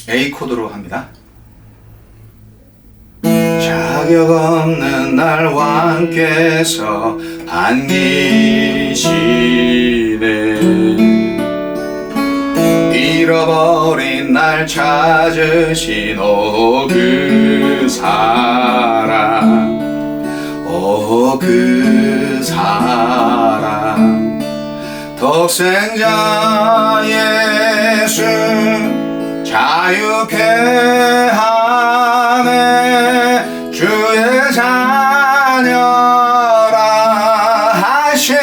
A 코드로 합니다. 자격 없는 날 왕께서 반기시네. 잃어버린 날 찾으신 오 그 사랑, 오 그 사랑. 독생자 예수 자유케 하네. 주의 자녀라 하시네.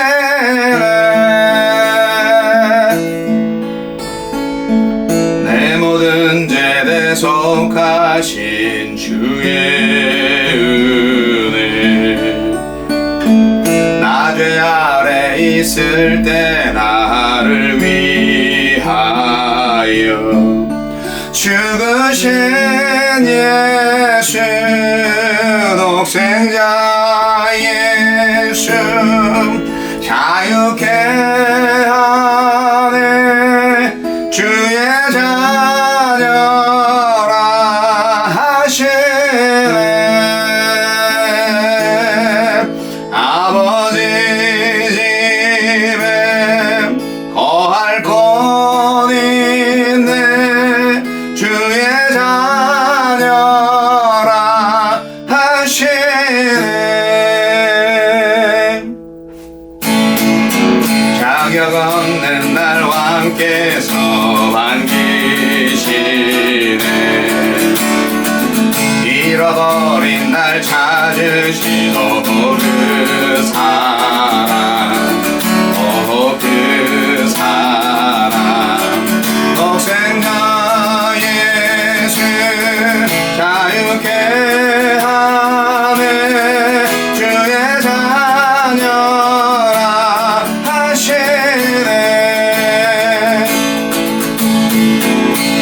내 모든 죄에 속하신 주의 은혜. 나 죄 아래 있을 때 나를 위하여 죽으신 예수, 독생자 예수 자유케 하네. 주의 자녀라 하시네. 아버지 집에 거할 곳 있네. 주의 자녀라 하시네. 자격 없는 날 왕께서 반기시네. 잃어버린 날 찾으신 오 그 사랑, 오 그 사랑. 독생자 예수 자유케 하네. 주의 자녀라 하시네.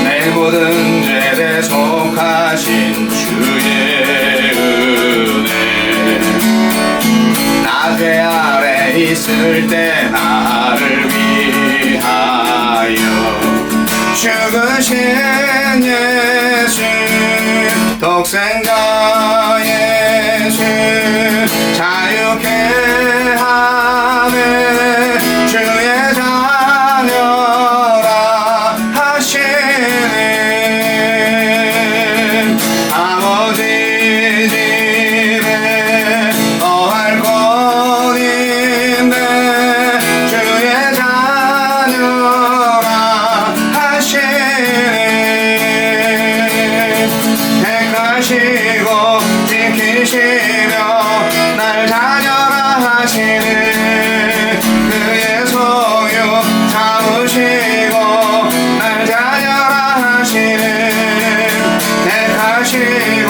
내 모든 죄에 속하신 주의 은혜. 나 죄 아래 있을 때 나를 위하여 죽으신 예수, 독생자 예수 자유케 하네. 주의 자녀라 하시네. 아버지 집에 거할 곳 있네. 주의 자녀라 하시네. 택하시고 지키시며 날 자녀라 하시네. 그의 소유 삼으시고 날 자녀라 하시네. 택하시고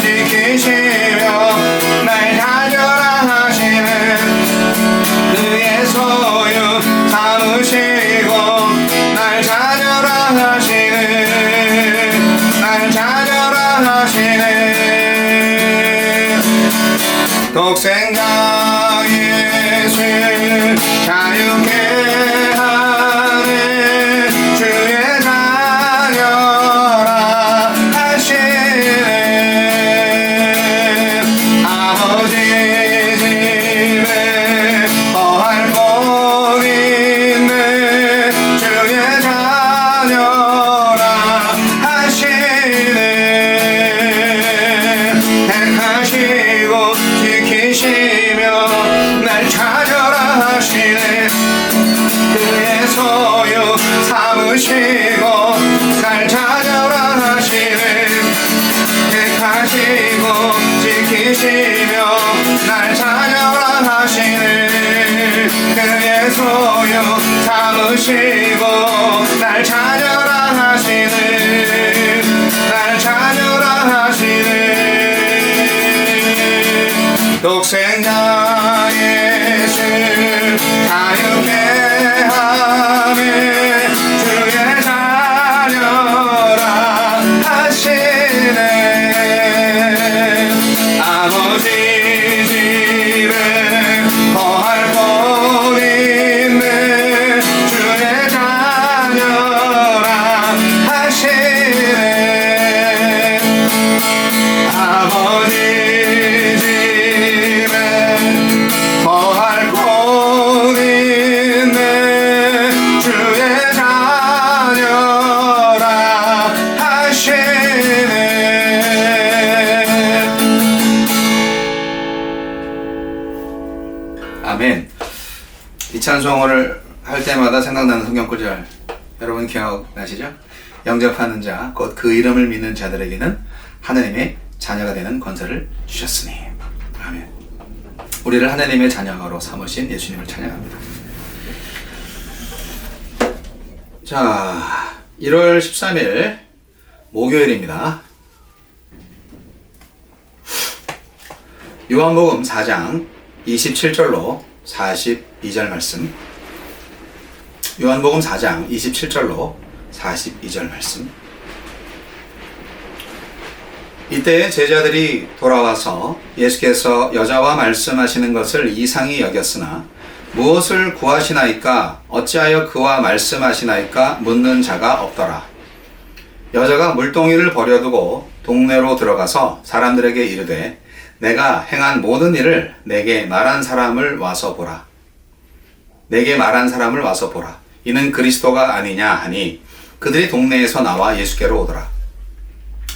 지키시며 날 자녀라 하시네. 그의 소유 삼으시고 날 자녀라 하시네. 날 자녀라 하시네. 독생자 예수 자유케 하네. 주의 자녀라 하시네. 아버지 집에 거할 곳 있네. 주의 자녀라 하시네. 택하시고 지키시며 날 찾아라 하시네. 그의 소유 삼으시고 날 찾아라 하시네. 택하시고 지키시며 날 찾아라 하시네. 그의 소유 삼으시고 날 찾아라 하시네. 날 찾아라 하시네. 독생자 예수 자유케 하네. 주의 자 찬송을 할 때마다 생각나는 성경 구절 여러분 기억나시죠? 영접하는 자, 곧 그 이름을 믿는 자들에게는 하나님의 자녀가 되는 권세를 주셨으니. 아멘. 우리를 하나님의 자녀로 삼으신 예수님을 찬양합니다. 자, 1월 13일 목요일입니다. 요한복음 4장 27절로 42절 말씀. 요한복음 4장 27절로 42절 말씀. 이때 제자들이 돌아와서 예수께서 여자와 말씀하시는 것을 이상히 여겼으나 무엇을 구하시나이까 어찌하여 그와 말씀하시나이까 묻는 자가 없더라. 여자가 물동이를 버려두고 동네로 들어가서 사람들에게 이르되 내가 행한 모든 일을 내게 말한 사람을 와서 보라. 내게 말한 사람을 와서 보라. 이는 그리스도가 아니냐 하니 그들이 동네에서 나와 예수께로 오더라.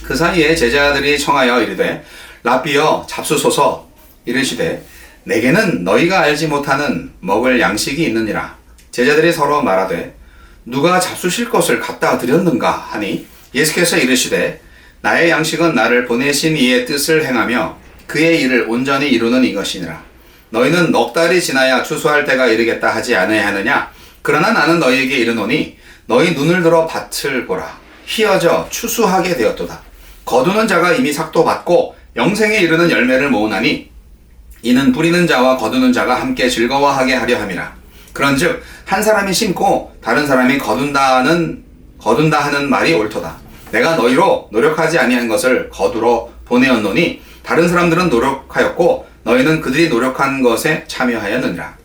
그 사이에 제자들이 청하여 이르되 랍비여 잡수소서. 이르시되 내게는 너희가 알지 못하는 먹을 양식이 있느니라. 제자들이 서로 말하되 누가 잡수실 것을 갖다 드렸는가 하니 예수께서 이르시되 나의 양식은 나를 보내신 이의 뜻을 행하며 그의 일을 온전히 이루는 이것이니라. 너희는 넉 달이 지나야 추수할 때가 이르겠다 하지 않으느냐? 그러나 나는 너희에게 이르노니 너희 눈을 들어 밭을 보라. 희어져 추수하게 되었도다. 거두는 자가 이미 삭도 받고 영생에 이르는 열매를 모으나니 이는 뿌리는 자와 거두는 자가 함께 즐거워하게 하려 함이라. 그런즉 한 사람이 심고 다른 사람이 거둔다 하는 말이 옳도다. 내가 너희로 노력하지 아니한 것을 거두러 보내었노니 다른 사람들은 노력하였고 너희는 그들이 노력한 것에 참여하였느니라.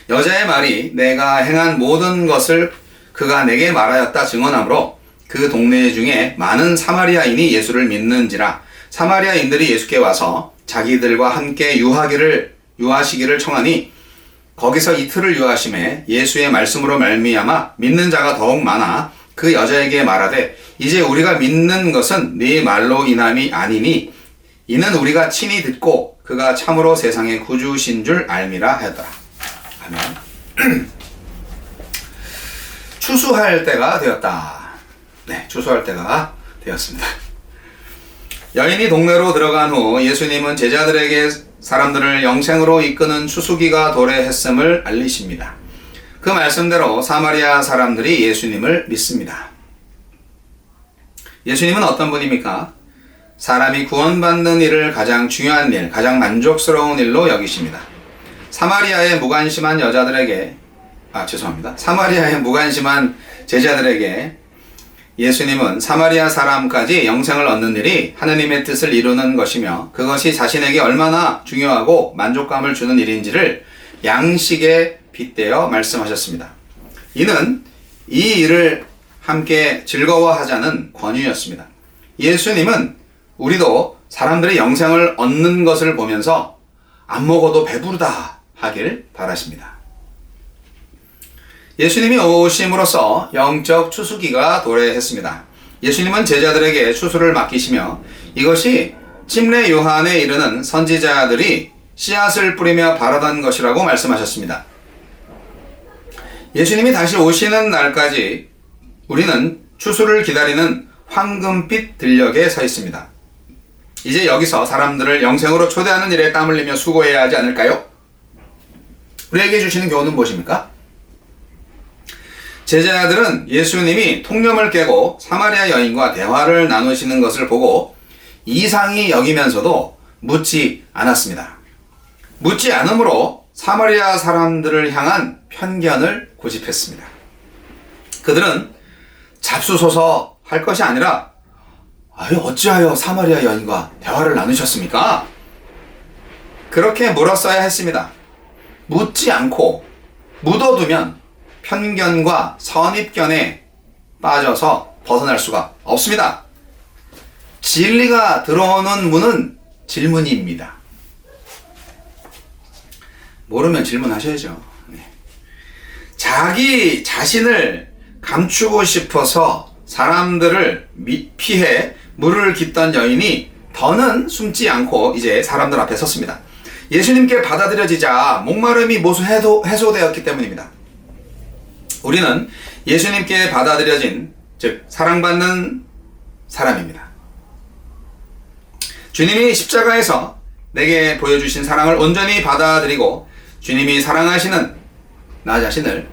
여자의 말이 내가 행한 모든 것을 그가 내게 말하였다 증언하므로 그 동네 중에 많은 사마리아인이 예수를 믿는지라. 사마리아인들이 예수께 와서 자기들과 함께 유하시기를 청하니 거기서 이틀을 유하심에 예수의 말씀으로 말미암아 믿는 자가 더욱 많아 그 여자에게 말하되 이제 우리가 믿는 것은 네 말로 인함이 아니니 이는 우리가 친히 듣고 그가 참으로 세상의 구주신 줄 알미라 하였더라. 아멘. 추수할 때가 되었다. 네, 추수할 때가 되었습니다. 여인이 동네로 들어간 후 예수님은 제자들에게 사람들을 영생으로 이끄는 추수기가 도래했음을 알리십니다. 그 말씀대로 사마리아 사람들이 예수님을 믿습니다. 예수님은 어떤 분입니까? 사람이 구원받는 일을 가장 중요한 일, 가장 만족스러운 일로 여기십니다. 사마리아의 무관심한 제자들에게 예수님은 사마리아 사람까지 영생을 얻는 일이 하나님의 뜻을 이루는 것이며 그것이 자신에게 얼마나 중요하고 만족감을 주는 일인지를 양식에 빗대어 말씀하셨습니다. 이는 이 일을 함께 즐거워하자는 권유였습니다. 예수님은 우리도 사람들이 영생을 얻는 것을 보면서 안 먹어도 배부르다 하길 바라십니다. 예수님이 오심으로써 영적 추수기가 도래했습니다. 예수님은 제자들에게 추수를 맡기시며 이것이 침례 요한에 이르는 선지자들이 씨앗을 뿌리며 바라던 것이라고 말씀하셨습니다. 예수님이 다시 오시는 날까지 우리는 추수를 기다리는 황금빛 들녘에 서 있습니다. 이제 여기서 사람들을 영생으로 초대하는 일에 땀 흘리며 수고해야 하지 않을까요? 우리에게 주시는 교훈은 무엇입니까? 제자들은 예수님이 통념을 깨고 사마리아 여인과 대화를 나누시는 것을 보고 이상히 여기면서도 묻지 않았습니다. 묻지 않으므로 사마리아 사람들을 향한 편견을 고집했습니다. 그들은 잡수소서 할 것이 아니라 어찌하여 사마리아 여인과 대화를 나누셨습니까? 그렇게 물었어야 했습니다. 묻지 않고 묻어두면 편견과 선입견에 빠져서 벗어날 수가 없습니다. 진리가 들어오는 문은 질문입니다. 모르면 질문하셔야죠. 자기 자신을 감추고 싶어서 사람들을 피해 물을 깃던 여인이 더는 숨지 않고 이제 사람들 앞에 섰습니다. 예수님께 받아들여지자 목마름이 모두 해소되었기 때문입니다. 우리는 예수님께 받아들여진, 즉 사랑받는 사람입니다. 주님이 십자가에서 내게 보여주신 사랑을 온전히 받아들이고 주님이 사랑하시는 나 자신을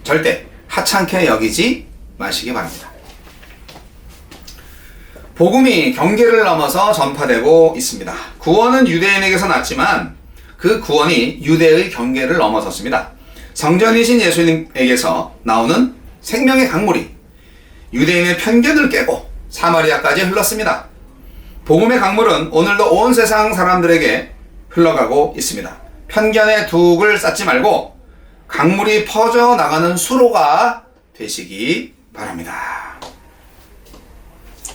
절대 하찮게 여기지 마시기 바랍니다. 복음이 경계를 넘어서 전파되고 있습니다. 구원은 유대인에게서 났지만 그 구원이 유대의 경계를 넘어섰습니다. 성전이신 예수님에게서 나오는 생명의 강물이 유대인의 편견을 깨고 사마리아까지 흘렀습니다. 복음의 강물은 오늘도 온 세상 사람들에게 흘러가고 있습니다. 편견의 둑을 쌓지 말고 강물이 퍼져나가는 수로가 되시기 바랍니다.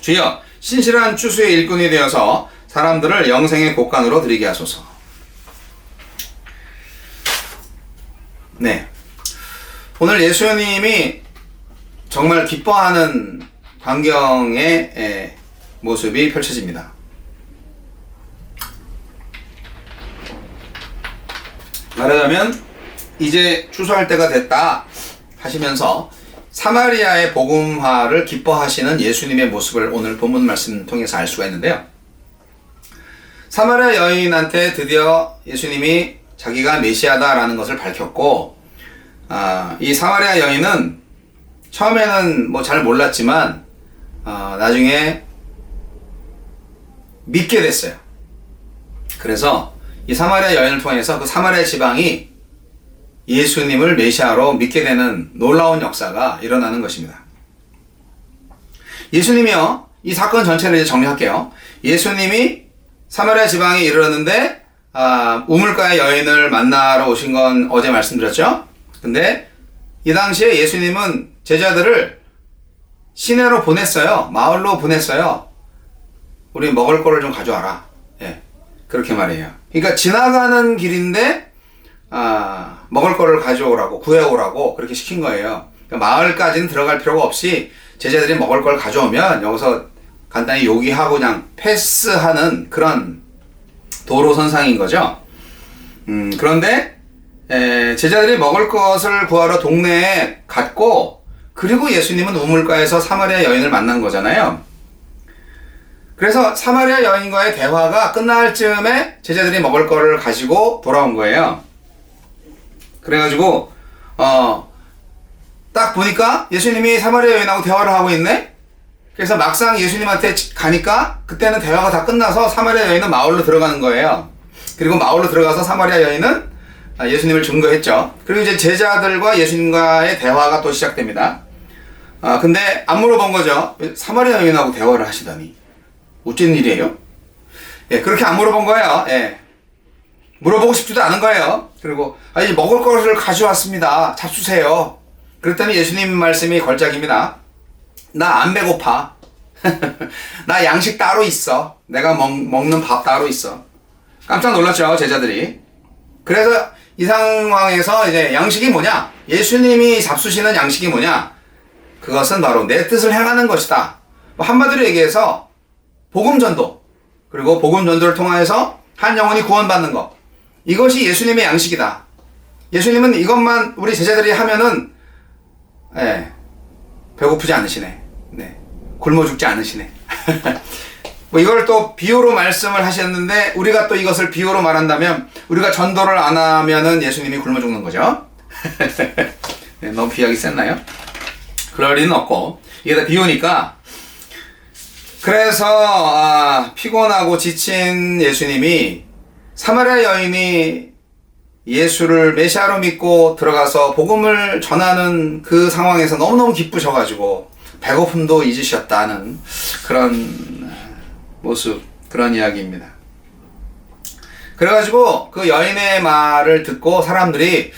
주여, 신실한 추수의 일꾼이 되어서 사람들을 영생의 곳간으로 들이게 하소서. 네, 오늘 예수님이 정말 기뻐하는 광경의 모습이 펼쳐집니다. 말하자면 이제 추수할 때가 됐다 하시면서 사마리아의 복음화를 기뻐하시는 예수님의 모습을 오늘 본문 말씀 통해서 알 수가 있는데요. 사마리아 여인한테 드디어 예수님이 자기가 메시아다라는 것을 밝혔고, 이 사마리아 여인은 처음에는 뭐 잘 몰랐지만 나중에 믿게 됐어요. 그래서 이 사마리아 여인을 통해서 그 사마리아 지방이 예수님을 메시아로 믿게 되는 놀라운 역사가 일어나는 것입니다. 예수님이요, 이 사건 전체를 이제 정리할게요. 예수님이 사마리아 지방에 이르렀는데 우물가의 여인을 만나러 오신 건 어제 말씀드렸죠. 근데 이 당시에 예수님은 제자들을 시내로 보냈어요. 마을로 보냈어요. 우리 먹을 거를 좀 가져와라. 예, 그렇게 말해요. 그러니까 지나가는 길인데 먹을 거를 가져오라고, 구해오라고 그렇게 시킨 거예요. 그러니까 마을까지는 들어갈 필요가 없이 제자들이 먹을 걸 가져오면 여기서 간단히 요기하고 그냥 패스하는 그런 도로선상인 거죠. 그런데 제자들이 먹을 것을 구하러 동네에 갔고, 그리고 예수님은 우물가에서 사마리아 여인을 만난 거잖아요. 그래서 사마리아 여인과의 대화가 끝날 즈음에 제자들이 먹을 거를 가지고 돌아온 거예요. 그래가지고 딱 보니까 예수님이 사마리아 여인하고 대화를 하고 있네? 그래서 막상 예수님한테 가니까 그때는 대화가 다 끝나서 사마리아 여인은 마을로 들어가는 거예요. 그리고 마을로 들어가서 사마리아 여인은 예수님을 증거했죠. 그리고 이제 제자들과 예수님과의 대화가 또 시작됩니다. 근데 안 물어본 거죠. 사마리아 여인하고 대화를 하시다니 어쩐 일이에요? 예, 그렇게 안 물어본 거예요. 예. 물어보고 싶지도 않은 거예요. 그리고 이제 먹을 것을 가져왔습니다. 잡수세요. 그랬더니 예수님 말씀이 걸작입니다. 나 안 배고파. 나 양식 따로 있어. 내가 먹는 밥 따로 있어. 깜짝 놀랐죠, 제자들이. 그래서 이 상황에서 이제 양식이 뭐냐? 예수님이 잡수시는 양식이 뭐냐? 그것은 바로 내 뜻을 행하는 것이다. 한마디로 얘기해서 복음 전도, 그리고 복음 전도를 통하여서 한 영혼이 구원받는 것. 이것이 예수님의 양식이다. 예수님은 이것만 우리 제자들이 하면은 배고프지 않으시네. 네. 굶어 죽지 않으시네. 뭐 이걸 또 비유로 말씀을 하셨는데, 우리가 또 이것을 비유로 말한다면 우리가 전도를 안 하면은 예수님이 굶어 죽는 거죠. 네, 너무 비약이 셌나요? 그럴 리는 없고, 이게 다 비유니까. 그래서 피곤하고 지친 예수님이 사마리아 여인이 예수를 메시아로 믿고 들어가서 복음을 전하는 그 상황에서 너무너무 기쁘셔가지고 배고픔도 잊으셨다는 그런 모습, 그런 이야기입니다. 그래가지고 그 여인의 말을 듣고 사람들이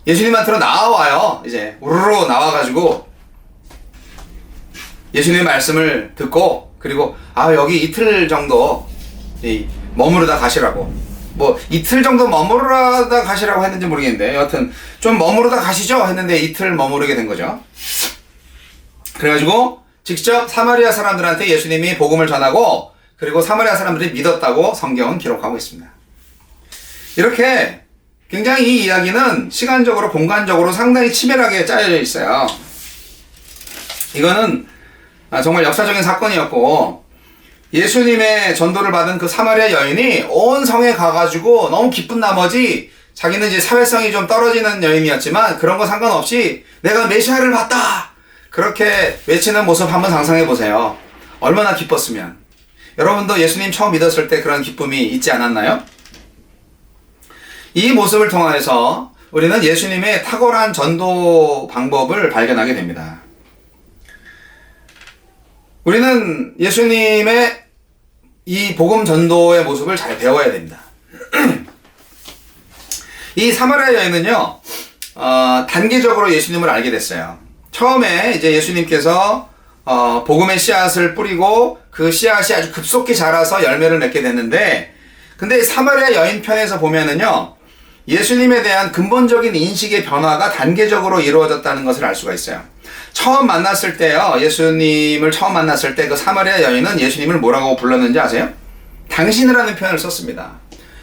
예수님한테로 나와요. 이제 우르르 나와가지고 예수님의 말씀을 듣고, 그리고 여기 이틀 정도 머무르다 가시라고, 뭐 이틀 정도 머무르다 가시라고 했는지 모르겠는데 여하튼 좀 머무르다 가시죠 했는데 이틀 머무르게 된 거죠. 그래가지고 직접 사마리아 사람들한테 예수님이 복음을 전하고 그리고 사마리아 사람들이 믿었다고 성경은 기록하고 있습니다. 이렇게 굉장히 이 이야기는 시간적으로 공간적으로 상당히 치밀하게 짜여져 있어요. 이거는 정말 역사적인 사건이었고, 예수님의 전도를 받은 그 사마리아 여인이 온 성에 가가지고 너무 기쁜 나머지, 자기는 이제 사회성이 좀 떨어지는 여인이었지만 그런 거 상관없이 내가 메시아를 봤다! 그렇게 외치는 모습 한번 상상해 보세요. 얼마나 기뻤으면. 여러분도 예수님 처음 믿었을 때 그런 기쁨이 있지 않았나요? 이 모습을 통해서 우리는 예수님의 탁월한 전도 방법을 발견하게 됩니다. 우리는 예수님의 이 복음 전도의 모습을 잘 배워야 됩니다. 이 사마리아 여인은요, 단기적으로 예수님을 알게 됐어요. 처음에 이제 예수님께서 복음의 씨앗을 뿌리고 그 씨앗이 아주 급속히 자라서 열매를 맺게 됐는데, 근데 사마리아 여인 편에서 보면은요, 예수님에 대한 근본적인 인식의 변화가 단계적으로 이루어졌다는 것을 알 수가 있어요. 처음 만났을 때요, 예수님을 처음 만났을 때 그 사마리아 여인은 예수님을 뭐라고 불렀는지 아세요? 당신이라는 표현을 썼습니다.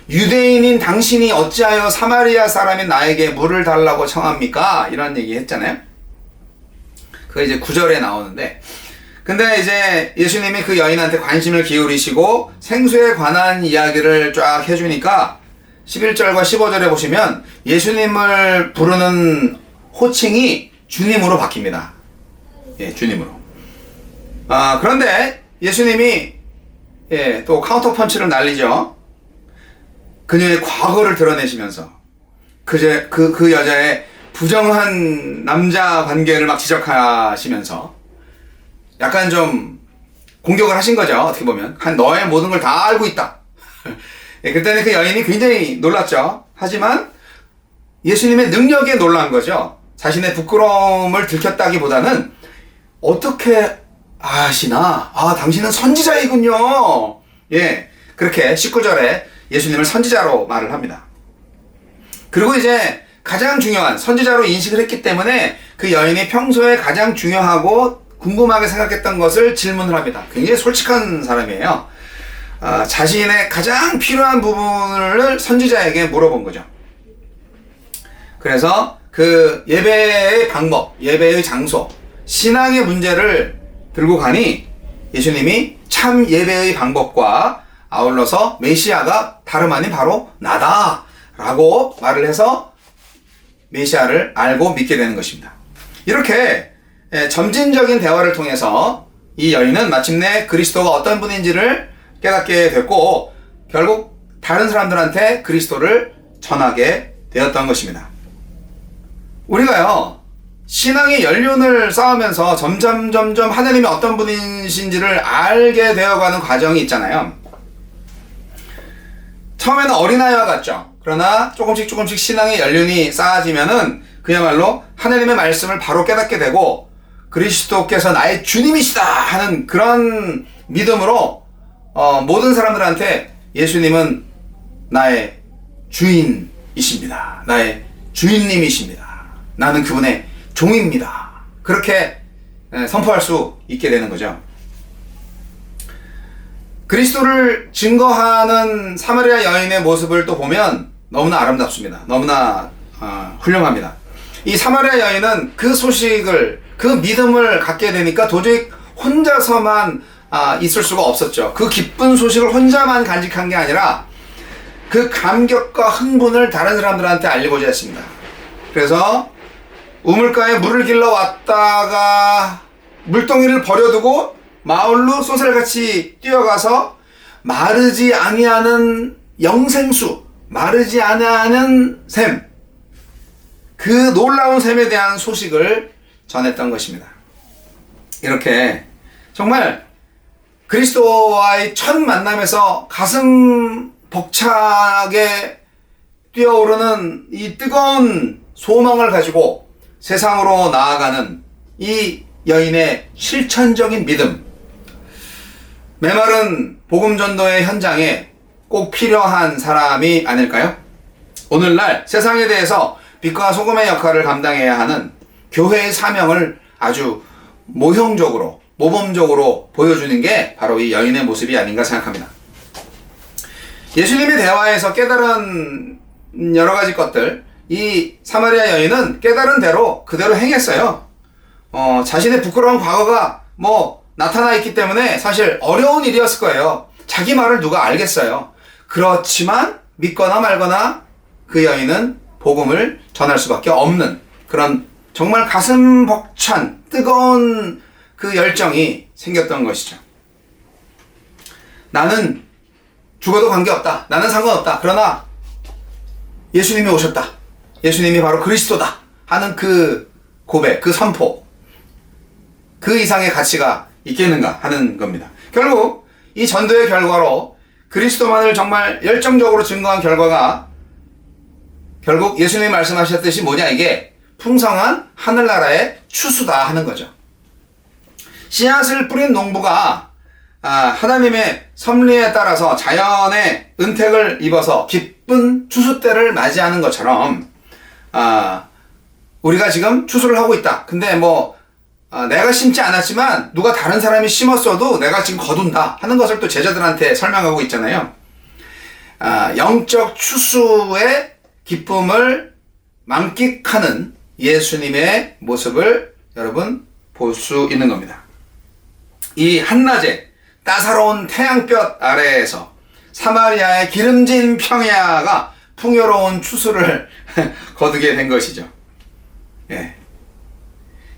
유대인인 당신이 어찌하여 사마리아 사람인 나에게 물을 달라고 청합니까? 이런 얘기 했잖아요. 그게 이제 9절에 나오는데, 근데 이제 예수님이 그 여인한테 관심을 기울이시고 생수에 관한 이야기를 쫙 해주니까 11절과 15절에 보시면 예수님을 부르는 호칭이 주님으로 바뀝니다. 예, 주님으로. 그런데 예수님이 또 카운터 펀치를 날리죠. 그녀의 과거를 드러내시면서 그 여자의 부정한 남자 관계를 막 지적하시면서 약간 좀 공격을 하신 거죠. 어떻게 보면. 너의 모든 걸 다 알고 있다. 그때는 그 여인이 굉장히 놀랐죠. 하지만 예수님의 능력에 놀란 거죠. 자신의 부끄러움을 들켰다기보다는 어떻게 아시나? 당신은 선지자이군요. 예, 그렇게 19절에 예수님을 선지자로 말을 합니다. 그리고 이제 가장 중요한 선지자로 인식을 했기 때문에 그 여인이 평소에 가장 중요하고 궁금하게 생각했던 것을 질문을 합니다. 굉장히 솔직한 사람이에요. 자신의 가장 필요한 부분을 선지자에게 물어본 거죠. 그래서 그 예배의 방법, 예배의 장소, 신앙의 문제를 들고 가니 예수님이 참 예배의 방법과 아울러서 메시아가 다름 아닌 바로 나다 라고 말을 해서 메시아를 알고 믿게 되는 것입니다. 이렇게 점진적인 대화를 통해서 이 여인은 마침내 그리스도가 어떤 분인지를 깨닫게 됐고 결국 다른 사람들한테 그리스도를 전하게 되었던 것입니다. 우리가요, 신앙의 연륜을 쌓으면서 점점 하나님이 어떤 분이신지를 알게 되어가는 과정이 있잖아요. 처음에는 어린아이와 같죠. 그러나 조금씩 신앙의 연륜이 쌓아지면은 그야말로 하나님의 말씀을 바로 깨닫게 되고 그리스도께서 나의 주님이시다 하는 그런 믿음으로 모든 사람들한테 예수님은 나의 주인이십니다. 나의 주인님이십니다. 나는 그분의 종입니다. 그렇게 선포할 수 있게 되는 거죠. 그리스도를 증거하는 사마리아 여인의 모습을 또 보면 너무나 아름답습니다. 너무나 훌륭합니다. 이 사마리아 여인은 그 소식을, 그 믿음을 갖게 되니까 도저히 혼자서만 있을 수가 없었죠. 그 기쁜 소식을 혼자만 간직한 게 아니라 그 감격과 흥분을 다른 사람들한테 알리고자 했습니다. 그래서 우물가에 물을 길러 왔다가 물동이를 버려두고 마을로 쏘살같이 뛰어가서 마르지 아니하는 영생수, 마르지 아니하는 샘, 그 놀라운 샘에 대한 소식을 전했던 것입니다. 이렇게 정말 그리스도와의 첫 만남에서 가슴 벅차게 뛰어오르는 이 뜨거운 소망을 가지고 세상으로 나아가는 이 여인의 실천적인 믿음, 메마른 복음전도의 현장에 꼭 필요한 사람이 아닐까요? 오늘날 세상에 대해서 빛과 소금의 역할을 감당해야 하는 교회의 사명을 아주 모형적으로 모범적으로 보여주는 게 바로 이 여인의 모습이 아닌가 생각합니다. 예수님의 대화에서 깨달은 여러 가지 것들, 이 사마리아 여인은 깨달은 대로 그대로 행했어요. 자신의 부끄러운 과거가 나타나 있기 때문에 사실 어려운 일이었을 거예요. 자기 말을 누가 알겠어요. 그렇지만 믿거나 말거나 그 여인은 복음을 전할 수밖에 없는 그런 정말 가슴 벅찬 뜨거운 그 열정이 생겼던 것이죠. 나는 죽어도 관계없다. 나는 상관없다. 그러나 예수님이 오셨다. 예수님이 바로 그리스도다. 하는 그 고백, 그 선포, 그 이상의 가치가 있겠는가 하는 겁니다. 결국 이 전도의 결과로 그리스도만을 정말 열정적으로 증거한 결과가 결국 예수님이 말씀하셨듯이 뭐냐, 이게 풍성한 하늘나라의 추수다 하는 거죠. 씨앗을 뿌린 농부가 하나님의 섭리에 따라서 자연의 은택을 입어서 기쁜 추수 때를 맞이하는 것처럼 우리가 지금 추수를 하고 있다. 근데 내가 심지 않았지만 누가 다른 사람이 심었어도 내가 지금 거둔다 하는 것을 또 제자들한테 설명하고 있잖아요. 영적 추수의 기쁨을 만끽하는 예수님의 모습을 여러분 볼 수 있는 겁니다. 이 한낮에 따사로운 태양볕 아래에서 사마리아의 기름진 평야가 풍요로운 추수를 거두게 된 것이죠. 예.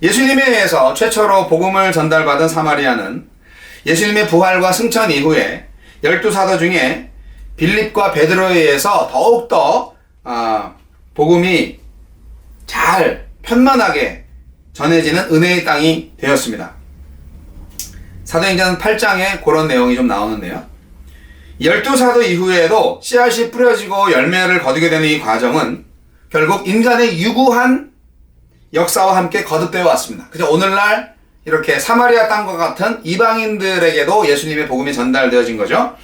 예수님에 의해서 최초로 복음을 전달받은 사마리아는 예수님의 부활과 승천 이후에 12사도 중에 빌립과 베드로에 의해서 더욱더 복음이 잘 편만하게 전해지는 은혜의 땅이 되었습니다. 사도행전 8장에 그런 내용이 좀 나오는데요. 12사도 이후에도 씨앗이 뿌려지고 열매를 거두게 되는 이 과정은 결국 인간의 유구한 역사와 함께 거듭되어 왔습니다. 그래서 오늘날 이렇게 사마리아 땅과 같은 이방인들에게도 예수님의 복음이 전달되어진 거죠.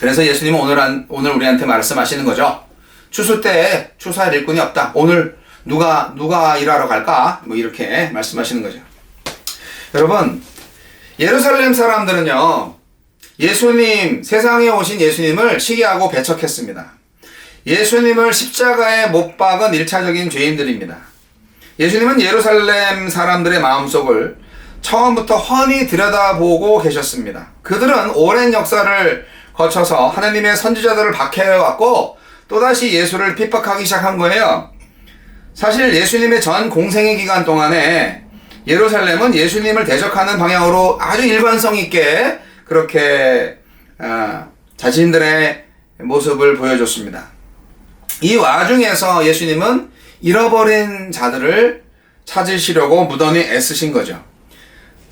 그래서 예수님은 오늘 우리한테 말씀하시는 거죠. 추수 때에 추수할 일꾼이 없다. 오늘 누가 일하러 갈까? 이렇게 말씀하시는 거죠. 여러분, 예루살렘 사람들은요, 세상에 오신 예수님을 시기하고 배척했습니다. 예수님을 십자가에 못 박은 1차적인 죄인들입니다. 예수님은 예루살렘 사람들의 마음속을 처음부터 훤히 들여다보고 계셨습니다. 그들은 오랜 역사를 거쳐서 하나님의 선지자들을 박해해왔고 또다시 예수를 핍박하기 시작한 거예요. 사실 예수님의 전 공생의 기간 동안에 예루살렘은 예수님을 대적하는 방향으로 아주 일관성 있게 그렇게 자신들의 모습을 보여줬습니다. 이 와중에서 예수님은 잃어버린 자들을 찾으시려고 무던히 애쓰신 거죠.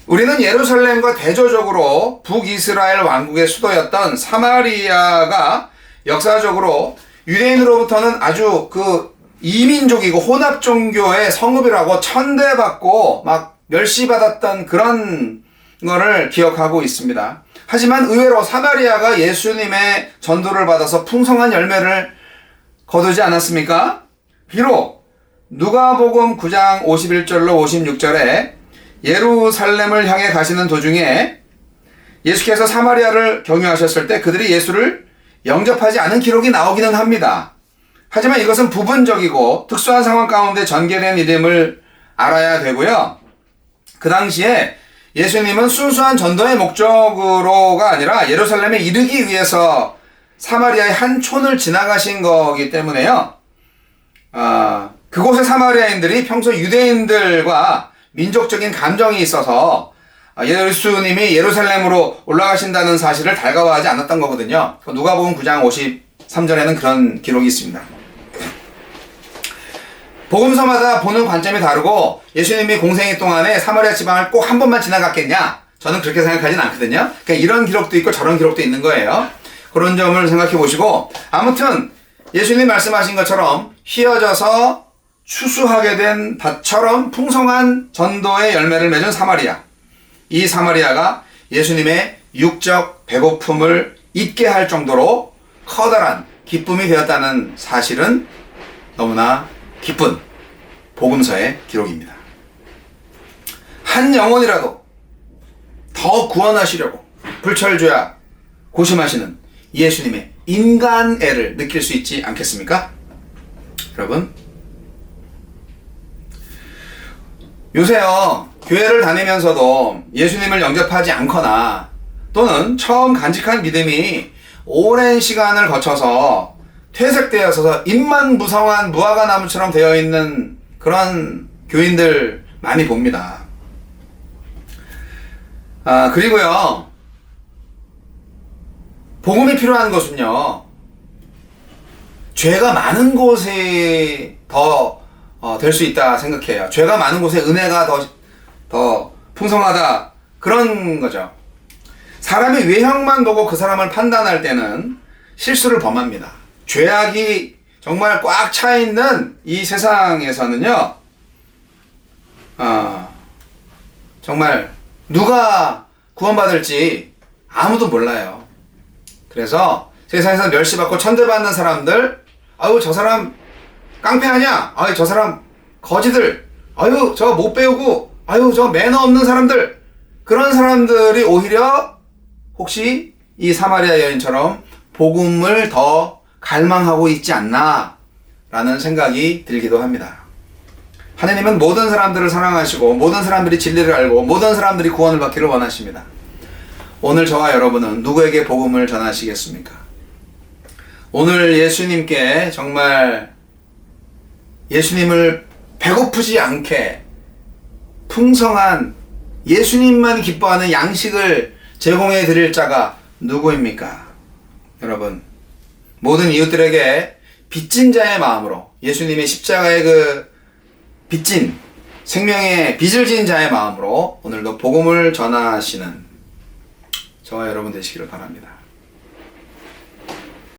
우리는 예루살렘과 대조적으로 북이스라엘 왕국의 수도였던 사마리아가 역사적으로 유대인으로부터는 아주 이민족이고 혼합 종교의 성읍이라고 천대받고 막 멸시받았던 그런 거를 기억하고 있습니다. 하지만 의외로 사마리아가 예수님의 전도를 받아서 풍성한 열매를 거두지 않았습니까? 비록 누가복음 9장 51절로 56절에 예루살렘을 향해 가시는 도중에 예수께서 사마리아를 경유하셨을 때 그들이 예수를 영접하지 않은 기록이 나오기는 합니다. 하지만 이것은 부분적이고 특수한 상황 가운데 전개된 일임을 알아야 되고요. 그 당시에 예수님은 순수한 전도의 목적으로가 아니라 예루살렘에 이르기 위해서 사마리아의 한 촌을 지나가신 거기 때문에요. 그곳의 사마리아인들이 평소 유대인들과 민족적인 감정이 있어서 예수님이 예루살렘으로 올라가신다는 사실을 달가워하지 않았던 거거든요. 누가복음 9장 53절에는 그런 기록이 있습니다. 복음서마다 보는 관점이 다르고 예수님이 공생애 동안에 사마리아 지방을 꼭 한 번만 지나갔겠냐? 저는 그렇게 생각하진 않거든요. 그러니까 이런 기록도 있고 저런 기록도 있는 거예요. 그런 점을 생각해 보시고 아무튼 예수님 말씀하신 것처럼 휘어져서 추수하게 된 밭처럼 풍성한 전도의 열매를 맺은 사마리아. 이 사마리아가 예수님의 육적 배고픔을 잊게 할 정도로 커다란 기쁨이 되었다는 사실은 너무나 기쁜 복음서의 기록입니다. 한 영혼이라도 더 구원하시려고 불철주야 고심하시는 예수님의 인간애를 느낄 수 있지 않겠습니까? 여러분, 요새요 교회를 다니면서도 예수님을 영접하지 않거나 또는 처음 간직한 믿음이 오랜 시간을 거쳐서 퇴색되어서 입만 무성한 무화과 나무처럼 되어 있는 그런 교인들 많이 봅니다. 그리고요, 복음이 필요한 것은요, 죄가 많은 곳에 더 될 수 있다 생각해요. 죄가 많은 곳에 은혜가 더 풍성하다, 그런 거죠. 사람이 외형만 보고 그 사람을 판단할 때는 실수를 범합니다. 죄악이 정말 꽉 차 있는 이 세상에서는요, 정말 누가 구원받을지 아무도 몰라요. 그래서 세상에서 멸시받고 천대받는 사람들, 아유 저 사람 깡패하냐, 아유 저 사람 거지들, 아유 저 못 배우고, 아유 저 매너 없는 사람들, 그런 사람들이 오히려 혹시 이 사마리아 여인처럼 복음을 더 갈망하고 있지 않나 라는 생각이 들기도 합니다. 하나님은 모든 사람들을 사랑하시고 모든 사람들이 진리를 알고 모든 사람들이 구원을 받기를 원하십니다. 오늘 저와 여러분은 누구에게 복음을 전하시겠습니까? 오늘 예수님께 정말 예수님을 배고프지 않게 풍성한 예수님만 기뻐하는 양식을 제공해 드릴 자가 누구입니까? 여러분, 모든 이웃들에게 빚진 자의 마음으로 예수님의 십자가의 그 빚진 생명의 빚을 지은 자의 마음으로 오늘도 복음을 전하시는 저와 여러분 되시기를 바랍니다.